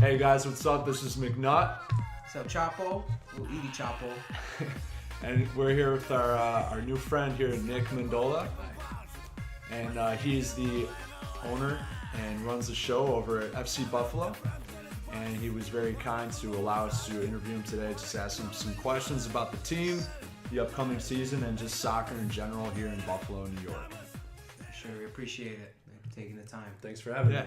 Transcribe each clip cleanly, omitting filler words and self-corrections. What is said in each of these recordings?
Hey guys, what's up? This is McNutt. What's up, Chapo? We'll eat Chapo. And we're here with our new friend here, Nick Mendola. And he's the owner and runs the show over at FC Buffalo. And he was very kind to allow us to interview him today, just ask him some questions about the team, the upcoming season, and just soccer in general here in Buffalo, New York. Sure, we appreciate it. Thanks for taking the time. Thanks for having me.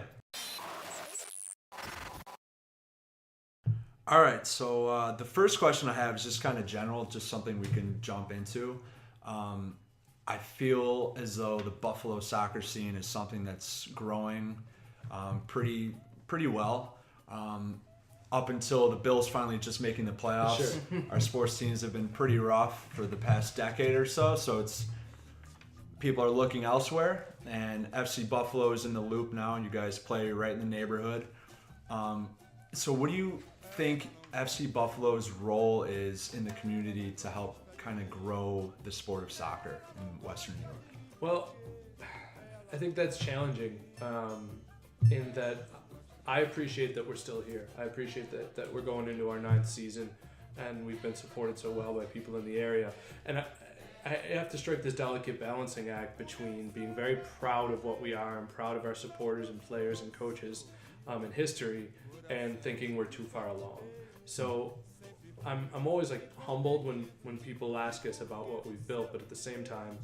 All right, so the first question I have is just kind of general, just something we can jump into. I feel as though the Buffalo soccer scene is something that's growing pretty well. Up until the Bills finally just making the playoffs, Sure. Our sports teams have been pretty rough for the past decade or so. So it's people are looking elsewhere, and FC Buffalo is in the loop now, and you guys play right in the neighborhood. So what do you think FC Buffalo's role is in the community to help kind of grow the sport of soccer in Western New York? Well, I think that's challenging in that I appreciate that we're still here. I appreciate that we're going into our 9th season and we've been supported so well by people in the area. And I have to strike this delicate balancing act between being very proud of what we are and proud of our supporters and players and coaches in history and thinking we're too far along. So I'm always like humbled when people ask us about what we've built, but at the same time,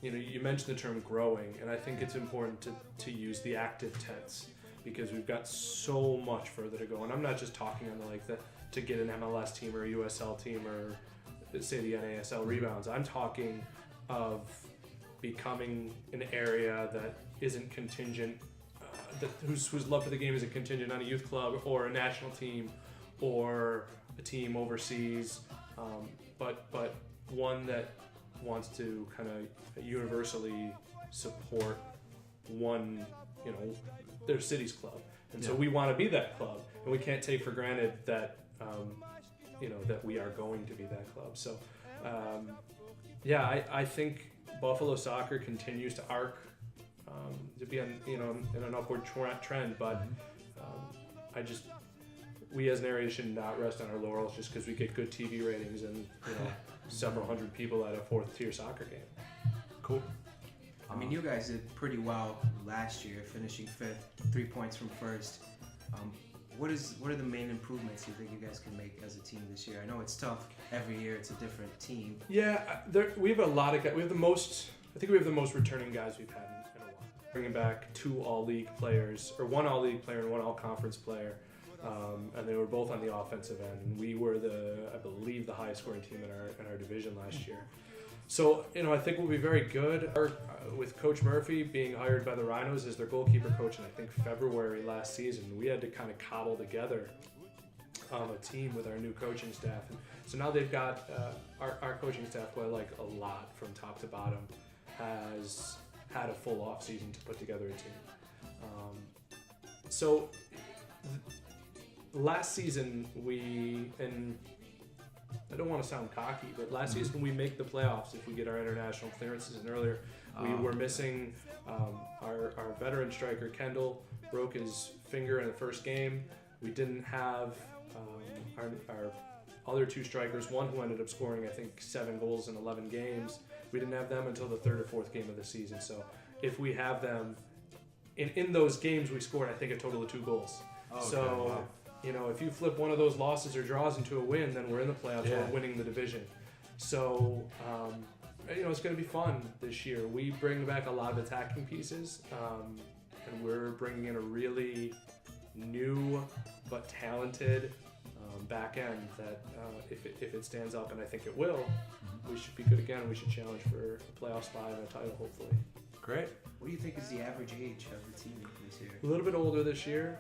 you mentioned the term growing, and I think it's important to use the active tense because we've got so much further to go. And I'm not just talking on to get an MLS team or a USL team or say the NASL rebounds. I'm talking of becoming an area that isn't contingent, whose love for the game isn't contingent on a youth club or a national team or a team overseas, but one that wants to kind of universally support their city's club. And so we want to be that club, and we can't take for granted that that we are going to be that club. So I think Buffalo soccer continues to arc to be in an upward trend, but we as an area should not rest on our laurels just because we get good TV ratings and several hundred people at a 4th tier soccer game. Cool. I mean, you guys did pretty well last year, finishing 5th, 3 points from 1st. What are the main improvements you think you guys can make as a team this year? I know it's tough. Every year it's a different team. Yeah, we have a lot of guys. I think we have the most returning guys we've had in a while. Bringing back 2 all-league players, or 1 all-league player and 1 all-conference player. And they were both on the offensive end, and we were I believe the highest scoring team in our division last year. So I think we'll be very good. With Coach Murphy being hired by the Rhinos as their goalkeeper coach in I think February last season, we had to kind of cobble together a team with our new coaching staff. And so now they've got our coaching staff, who I like a lot from top to bottom, has had a full off season to put together a team. Last season, and I don't want to sound cocky, but last season we make the playoffs if we get our international clearances in earlier. We were missing our veteran striker, Kendall, broke his finger in the first game. We didn't have our other 2 strikers, one who ended up scoring, I think, 7 goals in 11 games. We didn't have them until the 3rd or 4th game of the season. So if we have them, in those games we scored, I think, a total of 2 goals. Okay, so... wow. If you flip one of those losses or draws into a win, then we're in the playoffs. Yeah. We're winning the division. So, it's going to be fun this year. We bring back a lot of attacking pieces, and we're bringing in a really new but talented back end that if it stands up, and I think it will, we should be good again. We should challenge for a playoff spot and a title, hopefully. Great. What do you think is the average age of the team this year? A little bit older this year.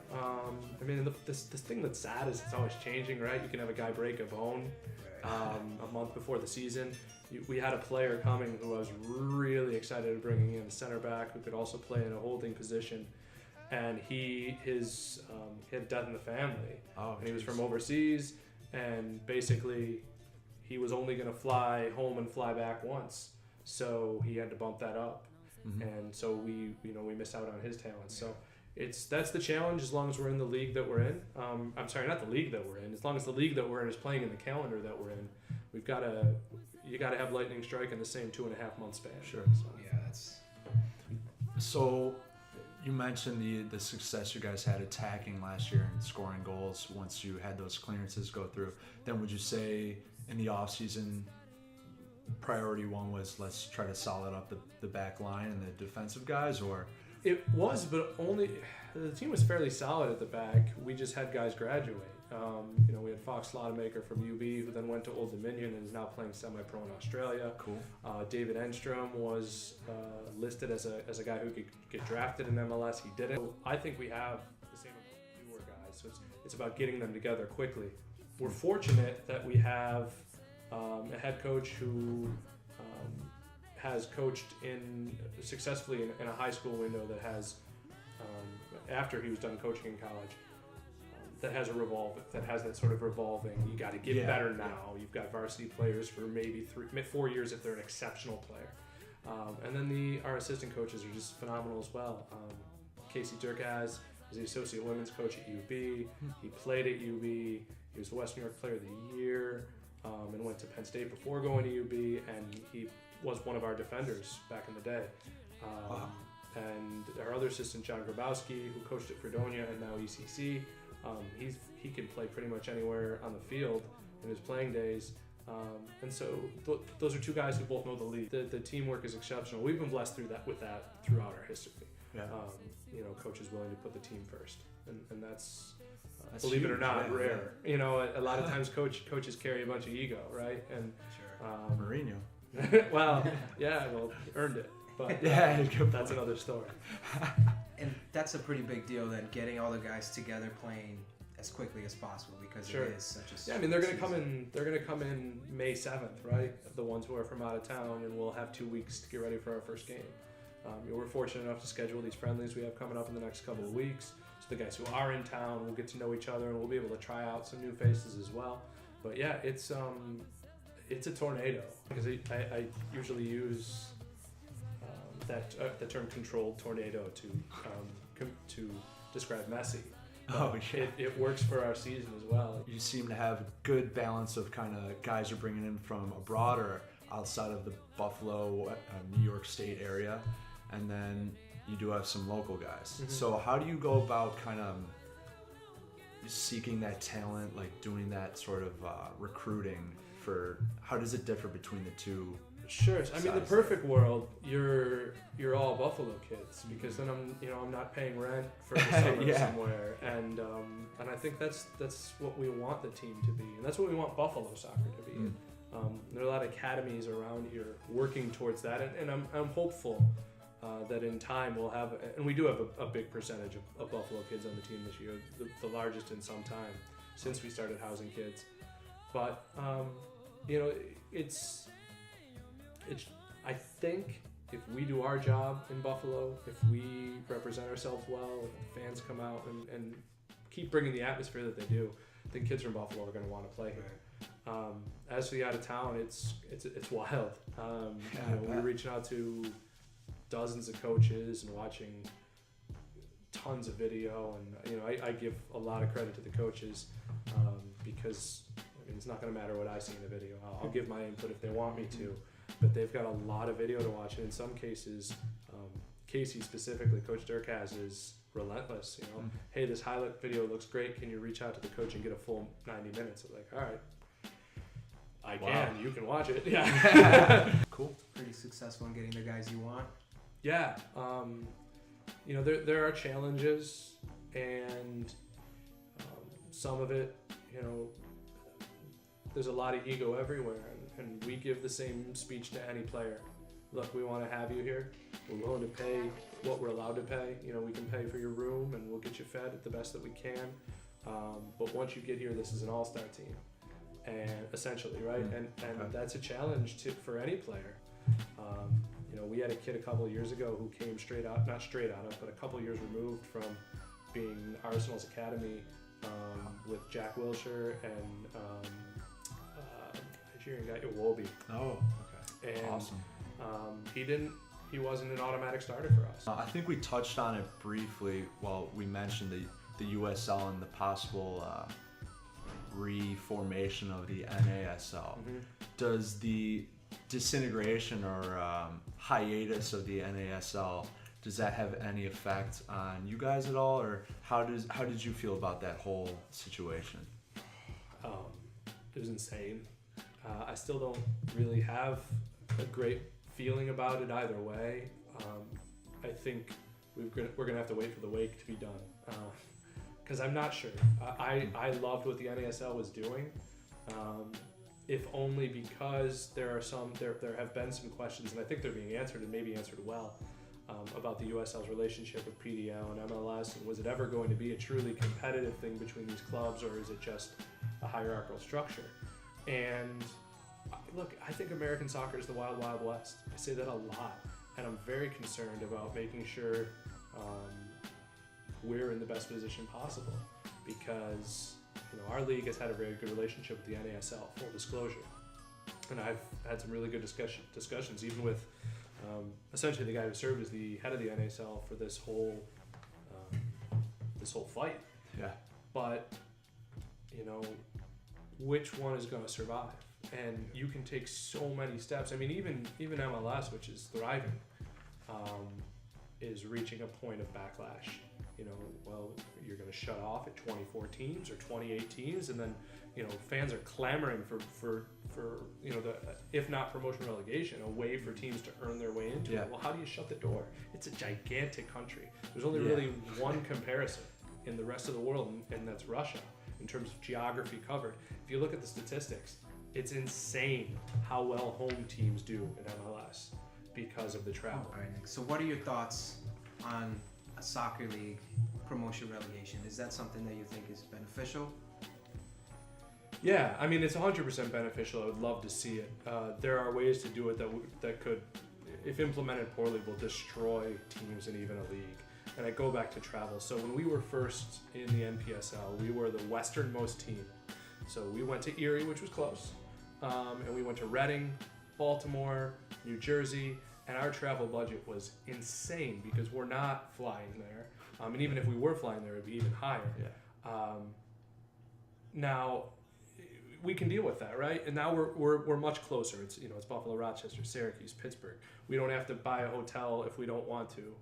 This thing that's sad is it's always changing, right? You can have a guy break a bone a month before the season. We had a player coming who I was really excited to bringing in, a center back who could also play in a holding position. And he had death in the family. And he was from overseas, and basically he was only going to fly home and fly back once. So he had to bump that up. And so we missed out on his talents. So that's the challenge as long as we're in the league that we're in. I'm sorry, not the league that we're in. As long as the league that we're in is playing in the calendar that we're in, you got to have lightning strike in the same 2.5 month span. Sure. So. Yeah, that's. So you mentioned the success you guys had attacking last year and scoring goals once you had those clearances go through. Then would you say in the offseason, priority one was let's try to solid up the back line and the defensive guys, or? It was, but only the team was fairly solid at the back. We just had guys graduate. We had Fox Slotemaker from UB, who then went to Old Dominion and is now playing semi-pro in Australia. Cool. David Enstrom was listed as a guy who could get drafted in MLS. He didn't. So I think we have the same newer guys, so it's about getting them together quickly. We're fortunate that we have a head coach who has coached successfully in a high school window that has, after he was done coaching in college, that has that sort of revolving. You got to get better now. You've got varsity players for maybe 4 years if they're an exceptional player, and then our assistant coaches are just phenomenal as well. Casey Durkaz is the associate women's coach at UB. He played at UB. He was the West New York Player of the Year, and went to Penn State before going to UB, and he was one of our defenders back in the day. Wow. And our other assistant, John Grabowski, who coached at Fredonia and now ECC, he can play pretty much anywhere on the field in his playing days. And so those are two guys who both know the league. The teamwork is exceptional. We've been blessed with that throughout our history. Yeah. Coaches willing to put the team first, and that's huge, believe it or not, yeah, rare. A lot of times coaches carry a bunch of ego, right? And Mourinho. well, yeah, well, he earned it, but Yeah, that's another story. And that's a pretty big deal then, getting all the guys together playing as quickly as possible, because Sure. it is such a. Yeah, I mean they're gonna come in. They're gonna come in May 7th, right? The ones who are from out of town, and we'll have 2 weeks to get ready for our first game. We're fortunate enough to schedule these friendlies we have coming up in the next couple of weeks. So the guys who are in town will get to know each other, and we'll be able to try out some new faces as well. But yeah, it's a tornado, because I usually use the term controlled tornado to describe Messi. It works for our season as well. You seem to have a good balance of kind of guys you're bringing in from abroad or outside of the Buffalo, New York State area, and then you do have some local guys. Mm-hmm. So how do you go about kind of seeking that talent, like doing that sort of recruiting for? How does it differ between the two? Sure. I mean, the perfect world, you're all Buffalo kids, because then I'm not paying rent for the summer somewhere, and I think that's what we want the team to be, and that's what we want Buffalo soccer to be. There are a lot of academies around here working towards that, and I'm hopeful that in time we'll have, and we do have a big percentage of Buffalo kids on the team this year, the largest in some time since we started housing kids, but it's I think if we do our job in Buffalo, if we represent ourselves well, if the fans come out and keep bringing the atmosphere that they do, I think kids from Buffalo are going to want to play here. As for the out of town, it's wild. We're reaching out to dozens of coaches and watching tons of video, and I give a lot of credit to the coaches because it's not going to matter what I see in the video. I'll give my input if they want me to. But they've got a lot of video to watch, and in some cases, Casey specifically, Coach Durkaz is relentless. Hey, this highlight video looks great. Can you reach out to the coach and get a full 90 minutes? I'm like, all right, I can. You can watch it. Yeah. Cool. Pretty successful in getting the guys you want. Yeah. There are challenges, and some of it, there's a lot of ego everywhere. And we give the same speech to any player. Look, we want to have you here. We're willing to pay what we're allowed to pay. We can pay for your room, and we'll get you fed at the best that we can. But once you get here, this is an all-star team, and essentially, right? And that's a challenge for any player. We had a kid a couple of years ago who came not straight out of, but a couple of years removed from being Arsenal's academy with Jack Wilshere and Nigerian guy Iwobi. Oh, okay. And awesome. He didn't he wasn't an automatic starter for us. I think we touched on it briefly while we mentioned the USL and the possible reformation of the NASL. Does the disintegration or hiatus of the NASL, does that have any effect on you guys at all, or how did you feel about that whole situation? It was insane. I still don't really have a great feeling about it either way. I think we're gonna have to wait for the wake to be done, because I'm not sure. I loved what the NASL was doing, if only because there have been some questions, and I think they're being answered and maybe answered well, about the USL's relationship with PDL and MLS, and was it ever going to be a truly competitive thing between these clubs, or is it just a hierarchical structure? And look, I think American soccer is the wild, wild west. I say that a lot, and I'm very concerned about making sure we're in the best position possible, because our league has had a very good relationship with the NASL, full disclosure, and I've had some really good discussions, even with essentially the guy who served as the head of the NASL for this whole fight. Yeah. But which one is going to survive? And you can take so many steps. I mean, even MLS, which is thriving, is reaching a point of backlash. Well, you're going to shut off at 24 teams or 28 teams, and then fans are clamoring for the, if not promotion relegation, a way for teams to earn their way into it. Well, how do you shut the door? It's a gigantic country. There's only really one comparison in the rest of the world, and that's Russia in terms of geography covered. If you look at the statistics, it's insane how well home teams do in MLS because of the travel. All right, Nick. So what are your thoughts on a soccer league promotion relegation? Is that something that you think is beneficial? Yeah, I mean, it's 100% beneficial. I would love to see it. There are ways to do it that could, if implemented poorly, will destroy teams and even a league. And I go back to travel. So when we were first in the NPSL, we were the westernmost team. So we went to Erie, which was close, and we went to Reading, Baltimore, New Jersey, and our travel budget was insane because we're not flying there. And even if we were flying there, it'd be even higher. Yeah. Now, we can deal with that, right? And now we're much closer. It's it's Buffalo, Rochester, Syracuse, Pittsburgh. We don't have to buy a hotel if we don't want to,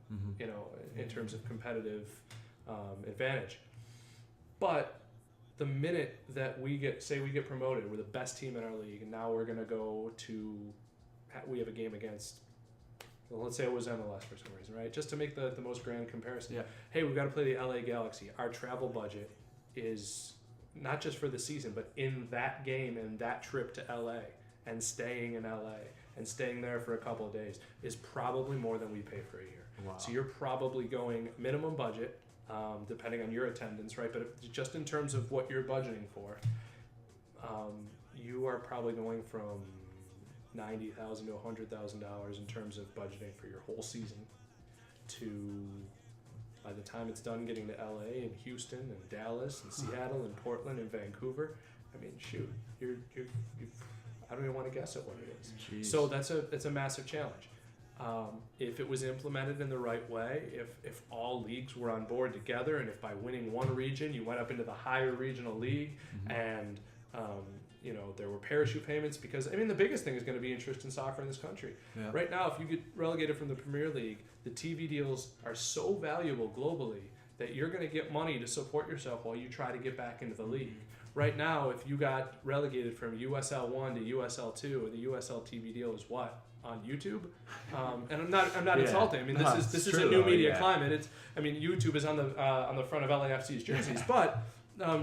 in terms of competitive advantage. But the minute that we get promoted, we're the best team in our league, and now we're gonna go to, we have a game against, well, let's say it was MLS for some reason, right? Just to make the most grand comparison. Yeah. Hey, we've got to play the LA Galaxy. Our travel budget is not just for the season, but in that game and that trip to LA and staying in LA and staying there for a couple of days is probably more than we pay for a year. Wow. So you're probably going minimum budget, depending on your attendance, right? But just in terms of what you're budgeting for, you are probably going from $90,000 to $100,000 in terms of budgeting for your whole season to, by the time it's done getting to LA and Houston and Dallas and Seattle and Portland and Vancouver, I mean, shoot, you've I don't even want to guess at what it is. Jeez. So it's a massive challenge. If it was implemented in the right way, if all leagues were on board together, and if by winning one region you went up into the higher regional league, and there were parachute payments, because I mean the biggest thing is going to be interest in soccer in this country. Yeah. Right now, if you get relegated from the Premier League, the TV deals are so valuable globally that you're going to get money to support yourself while you try to get back into the league. Right now, if you got relegated from USL 1 to USL 2, the USL TV deal is what? On YouTube? And I'm not insulting. I mean, this is a new media climate. YouTube is on the front of LAFC's jerseys, but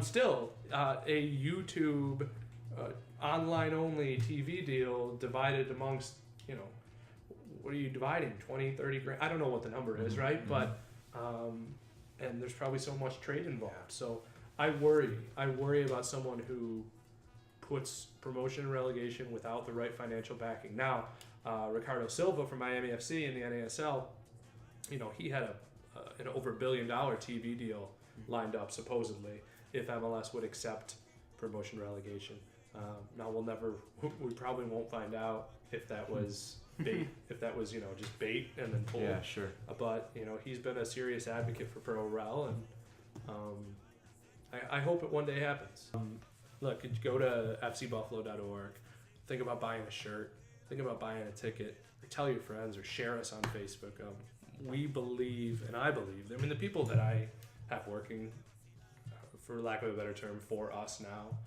still, a YouTube online only TV deal divided amongst, what are you dividing? 20, 30 grand? I don't know what the number is, right? But and there's probably so much trade involved. So I worry about someone who puts promotion and relegation without the right financial backing. Now, Ricardo Silva from Miami FC in the NASL, he had an over $1 billion TV deal lined up supposedly if MLS would accept promotion relegation. Now we probably won't find out if that was bait, if that was, just bait and then pulled. Yeah, sure. But, he's been a serious advocate for Pro Rel, and I hope it one day happens. Look, go to fcbuffalo.org, think about buying a shirt, think about buying a ticket, or tell your friends, or share us on Facebook. We believe, and I believe, the people that I have working, for lack of a better term, for us now,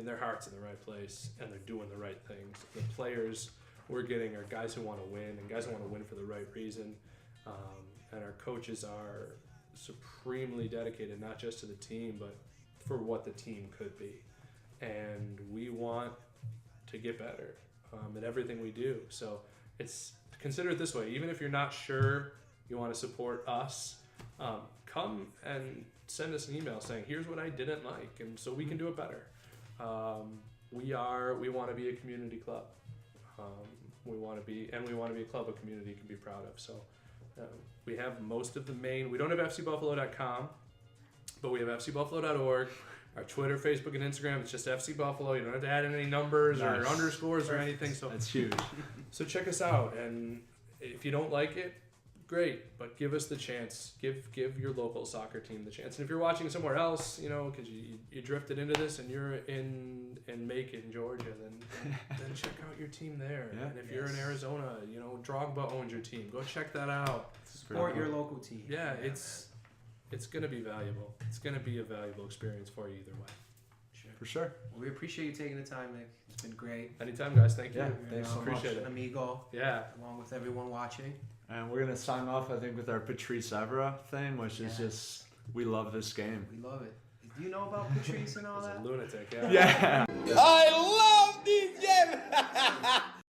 their heart's in the right place, and they're doing the right things. The players we're getting are guys who want to win, and guys who want to win for the right reason. And our coaches are supremely dedicated, not just to the team, but for what the team could be. And we want to get better at everything we do. So consider it this way: even if you're not sure you want to support us, come and send us an email saying, here's what I didn't like, and so we can do it better. We want to be a community club. We want to be a club a community can be proud of. So we have most of the main. We don't have fcbuffalo.com, but we have fcbuffalo.org. Our Twitter, Facebook, and Instagram, it's just FC Buffalo. You don't have to add in any numbers or underscores or anything. So that's huge. So check us out, and if you don't like it, great, but give us the chance. Give your local soccer team the chance. And if you're watching somewhere else, because you drifted into this and you're in Macon, Georgia, then check out your team there. Yeah. And if you're in Arizona, Drogba owns your team. Go check that out. Support your local team. Yeah, it's going to be valuable. It's going to be a valuable experience for you either way. Sure. For sure. Well, we appreciate you taking the time, Nick. It's been great. Anytime, guys. Thank you. Yeah, thanks so Appreciate it. Amigo. Yeah. Along with everyone watching. And we're going to sign off, I think, with our Patrice Evra thing, which is just, we love this game. We love it. Do you know about Patrice and all He's that? a lunatic, yeah. Yeah. I love this game.